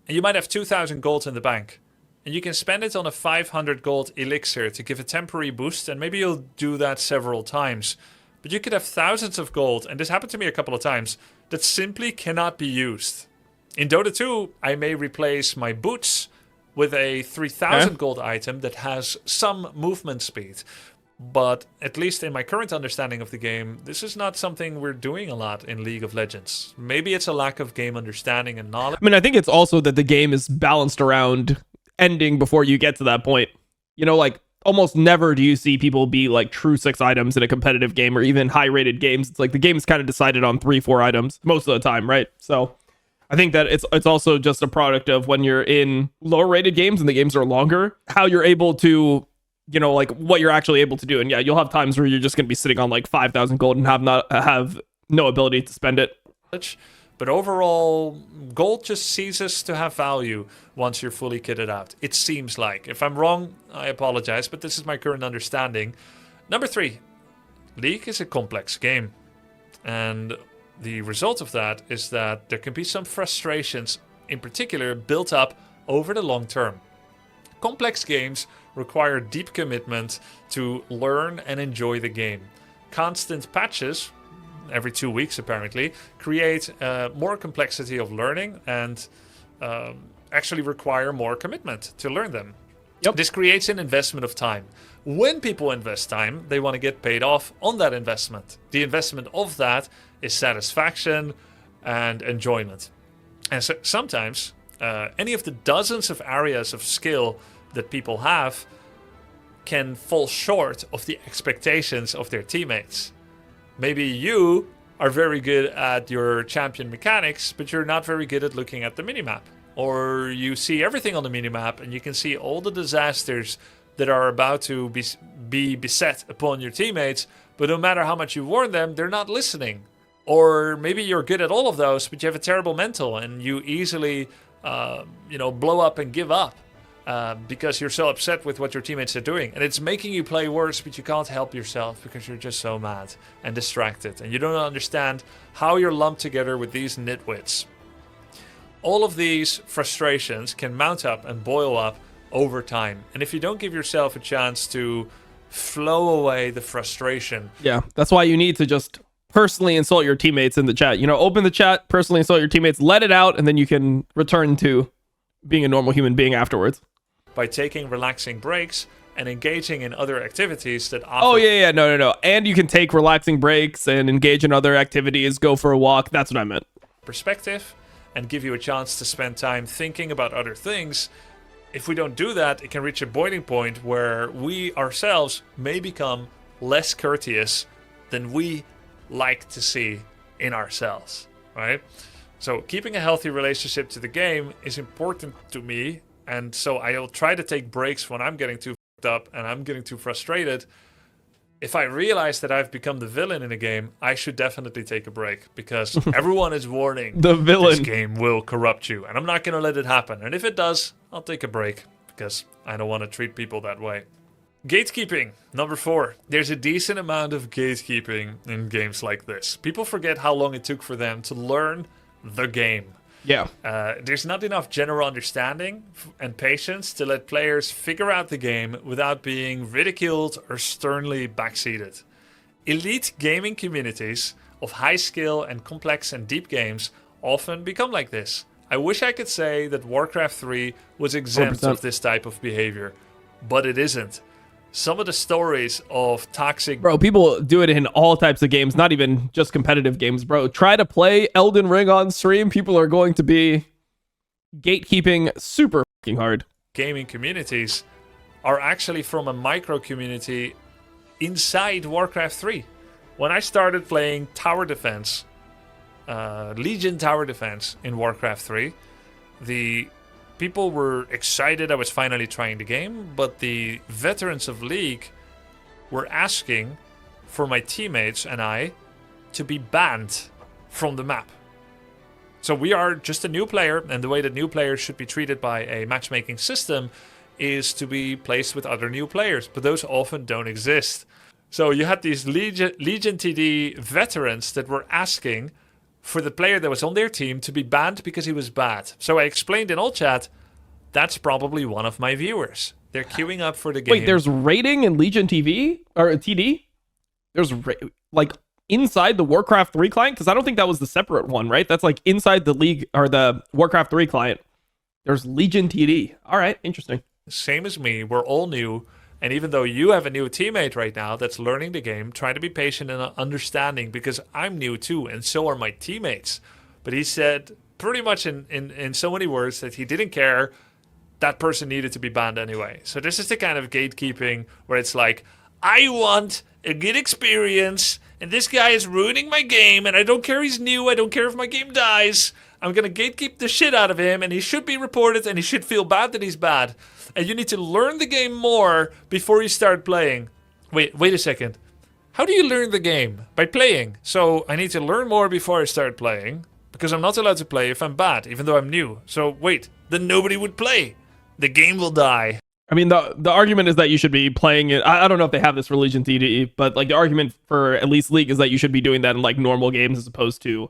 and you might have 2,000 gold in the bank. And you can spend it on a 500 gold elixir to give a temporary boost, and maybe you'll do that several times. But you could have thousands of gold, and this happened to me a couple of times, that simply cannot be used. In Dota 2, I may replace my boots with a 3,000 gold item that has some movement speed. But at least in my current understanding of the game, this is not something we're doing a lot in League of Legends. Maybe it's a lack of game understanding and knowledge. I mean, I think it's also that the game is balanced around ending before you get to that point. You know, like, almost never do you see people be like true 6 items in a competitive game or even high rated games. It's like the game is kind of decided on 3-4 items most of the time, right? So I think that it's also just a product of when you're in lower rated games and the games are longer, how you're able to, you know, like what you're actually able to do. And yeah, you'll have times where you're just going to be sitting on like 5,000 gold and have no ability to spend it. But overall, gold just ceases to have value once you're fully kitted out. It seems like. If I'm wrong, I apologize, but this is my current understanding. Number 3, League is a complex game. And the result of that is that there can be some frustrations, in particular, built up over the long term. Complex games require deep commitment to learn and enjoy the game. Constant patches, every 2 weeks apparently, create more complexity of learning and actually require more commitment to learn them. This creates an investment of time. When people invest time, they want to get paid off on that investment. The investment of that is satisfaction and enjoyment. And so sometimes any of the dozens of areas of skill that people have can fall short of the expectations of their teammates. Maybe you are very good at your champion mechanics, but you're not very good at looking at the minimap. Or you see everything on the minimap and you can see all the disasters that are about to be beset upon your teammates, but no matter how much you warn them, they're not listening. Or maybe you're good at all of those, but you have a terrible mental and you easily blow up and give up. Because you're so upset with what your teammates are doing. And it's making you play worse, but you can't help yourself because you're just so mad and distracted. And you don't understand how you're lumped together with these nitwits. All of these frustrations can mount up and boil up over time. And if you don't give yourself a chance to flow away the frustration... Yeah, that's why you need to just personally insult your teammates in the chat. You know, open the chat, personally insult your teammates, let it out, and then you can return to being a normal human being afterwards. By taking relaxing breaks and engaging in other activities that offer... Oh, yeah, no. And you can take relaxing breaks and engage in other activities, go for a walk. That's what I meant. Perspective and give you a chance to spend time thinking about other things. If we don't do that, it can reach a boiling point where we ourselves may become less courteous than we like to see in ourselves, right? So keeping a healthy relationship to the game is important to me. And so I'll try to take breaks when I'm getting too f***ed up and I'm getting too frustrated. If I realize that I've become the villain in a game, I should definitely take a break because everyone is warning the villain. This game will corrupt you. And I'm not going to let it happen. And if it does, I'll take a break because I don't want to treat people that way. Gatekeeping, number 4. There's a decent amount of gatekeeping in games like this. People forget how long it took for them to learn the game. Yeah. There's not enough general understanding and patience to let players figure out the game without being ridiculed or sternly backseated. Elite gaming communities of high skill and complex and deep games often become like this. I wish I could say that Warcraft 3 was exempt 100%. of this type of behavior, but it isn't. Some of the stories of toxic... Bro, people do it in all types of games, not even just competitive games, bro. Try to play Elden Ring on stream. People are going to be gatekeeping super fucking hard. gaming communities are actually from a micro community inside Warcraft 3. When I started playing tower defense, Legion tower defense in Warcraft 3, the people were excited I was finally trying the game, but the veterans of League were asking for my teammates and I to be banned from the map. So we are just a new player, and the way that new players should be treated by a matchmaking system is to be placed with other new players, but those often don't exist. So you had these Legion TD veterans that were asking for the player that was on their team to be banned because he was bad. So I explained in all chat, that's probably one of my viewers. They're queuing up for the game. Wait, there's rating in Legion TV or TD? There's like inside the Warcraft 3 client? Because I don't think that was the separate one, right? That's like inside the League or the Warcraft 3 client. There's Legion TD. All right, interesting. Same as me, we're all new. And even though you have a new teammate right now that's learning the game, try to be patient and understanding, because I'm new too, and so are my teammates. But he said pretty much in so many words that he didn't care. That person needed to be banned anyway. So this is the kind of gatekeeping where it's like, I want a good experience, and this guy is ruining my game, and I don't care he's new, I don't care if my game dies. I'm going to gatekeep the shit out of him, and he should be reported, and he should feel bad that he's bad. And you need to learn the game more before you start playing. Wait a second. How do you learn the game? By playing. So I need to learn more before I start playing, because I'm not allowed to play if I'm bad, even though I'm new. So wait, then nobody would play. The game will die. I mean, the argument is that you should be playing it. I don't know if they have this for Legion TD, but like the argument for at least League is that you should be doing that in like normal games as opposed to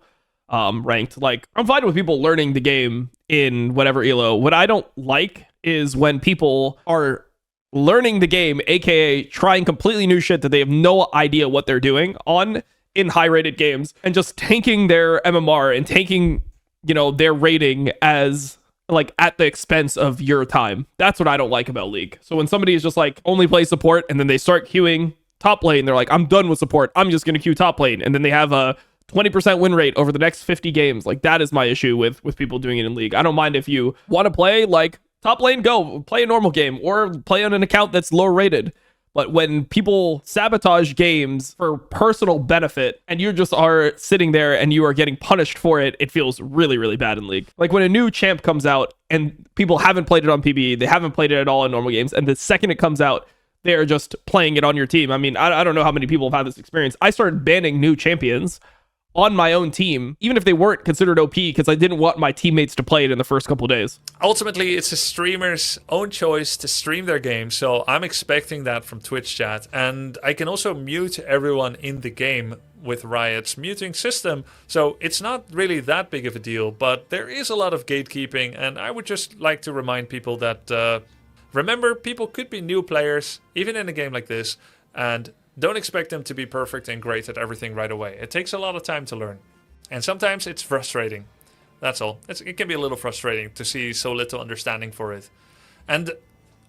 ranked. Like, I'm fine with people learning the game in whatever elo. What I don't like is when people are learning the game, aka trying completely new shit that they have no idea what they're doing on in high rated games, and just tanking their MMR and tanking, their rating as like at the expense of your time. That's what I don't like about League. So when somebody is just like only play support and then they start queuing top lane, they're like, I'm done with support, I'm just gonna queue top lane, and then they have a 20% win rate over the next 50 games. Like, that is my issue with people doing it in League. I don't mind if you want to play like top lane, go play a normal game or play on an account that's low rated. But when people sabotage games for personal benefit and you just are sitting there and you are getting punished for it, it feels really, really bad in League. Like when a new champ comes out and people haven't played it on PvE, they haven't played it at all in normal games, and the second it comes out, they're just playing it on your team. I mean, I don't know how many people have had this experience. I started banning new champions on my own team, even if they weren't considered OP, because I didn't want my teammates to play it in the first couple days. Ultimately, it's a streamer's own choice to stream their game, so I'm expecting that from Twitch chat. And I can also mute everyone in the game with Riot's muting system, so it's not really that big of a deal, but there is a lot of gatekeeping, and I would just like to remind people that, remember, people could be new players, even in a game like this, and don't expect them to be perfect and great at everything right away. It takes a lot of time to learn. And sometimes it's frustrating. That's all. It can be a little frustrating to see so little understanding for it. And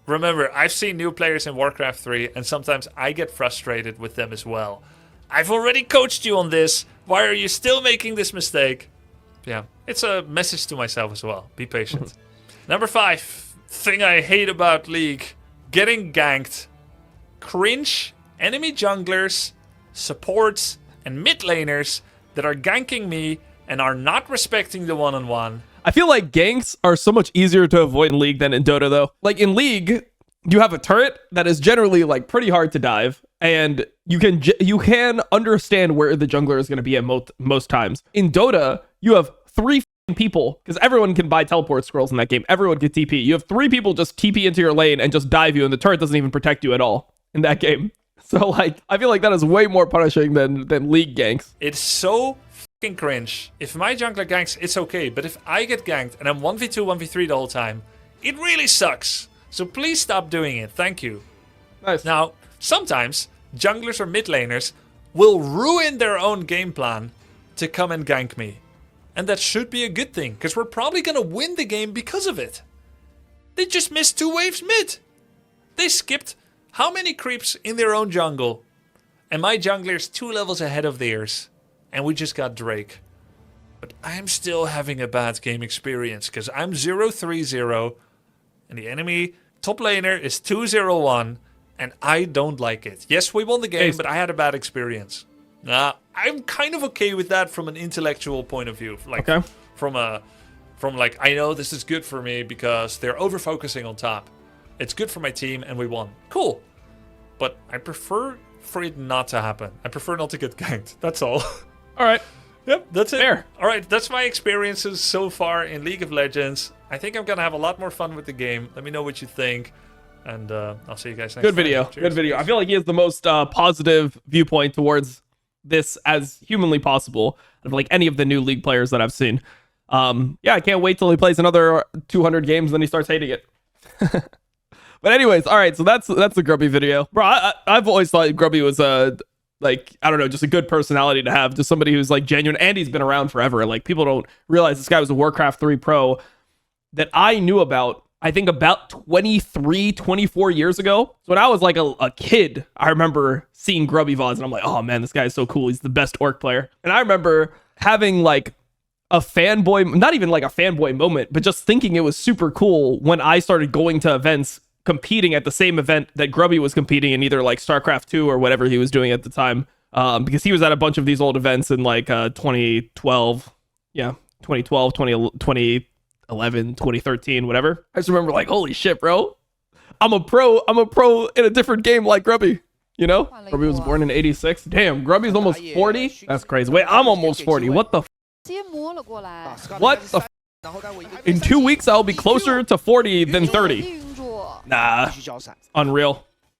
remember, I've seen new players in Warcraft 3, and sometimes I get frustrated with them as well. I've already coached you on this. Why are you still making this mistake? Yeah, it's a message to myself as well. Be patient. Number 5, thing I hate about League. Getting ganked. Cringe enemy junglers, supports, and mid laners that are ganking me and are not respecting the one-on-one. I feel like ganks are so much easier to avoid in League than in Dota, though. Like in League, you have a turret that is generally like pretty hard to dive, and you can understand where the jungler is going to be at most times. In Dota, you have 3 people, because everyone can buy teleport scrolls in that game. Everyone can TP. You have 3 people just TP into your lane and just dive you, and the turret doesn't even protect you at all in that game. So, like, I feel like that is way more punishing than League ganks. It's so fucking cringe. If my jungler ganks, it's okay. But if I get ganked and I'm 1v2, 1v3 the whole time, it really sucks. So please stop doing it. Thank you. Nice. Now, sometimes junglers or mid laners will ruin their own game plan to come and gank me. And that should be a good thing, because we're probably going to win the game because of it. They just missed 2 waves mid. They skipped how many creeps in their own jungle? And my jungler's 2 levels ahead of theirs. And we just got Drake. But I'm still having a bad game experience, because I'm 0-3-0. And the enemy top laner is 2-0-1. And I don't like it. Yes, we won the game, but I had a bad experience. Nah, I'm kind of okay with that from an intellectual point of view. Like, from like, I know this is good for me because they're over-focusing on top. It's good for my team, and we won. Cool. But I prefer for it not to happen. I prefer not to get ganked. That's all. All right. Yep, that's it. Fair. All right, that's my experiences so far in League of Legends. I think I'm going to have a lot more fun with the game. Let me know what you think. And I'll see you guys next time. Good video. Cheers. Good video. I feel like he has the most positive viewpoint towards this as humanly possible of like any of the new League players that I've seen. Yeah, I can't wait till he plays another 200 games and then he starts hating it. But anyways, all right, so that's the Grubby video. Bro, I've always thought Grubby was like, I don't know, just a good personality to have, just somebody who's like genuine, and he's been around forever. Like, people don't realize this guy was a Warcraft 3 pro that I knew about, I think, about 23, 24 years ago. So when I was like a kid, I remember seeing Grubby VODs and I'm like, oh man, this guy is so cool. He's the best orc player. And I remember having like a fanboy, not even like a fanboy moment, but just thinking it was super cool when I started going to events, competing at the same event that Grubby was competing in, either like StarCraft 2 or whatever he was doing at the time. Because he was at a bunch of these old events in like 2012. Yeah, 2012, 2011, 2013, whatever. I just remember like, holy shit, bro. I'm a pro in a different game like Grubby. You know? Grubby was born in 86. Damn, Grubby's almost 40? That's crazy. Wait, I'm almost 40. What the What the In 2 weeks, I'll be closer to 40 than 30. Nah, unreal.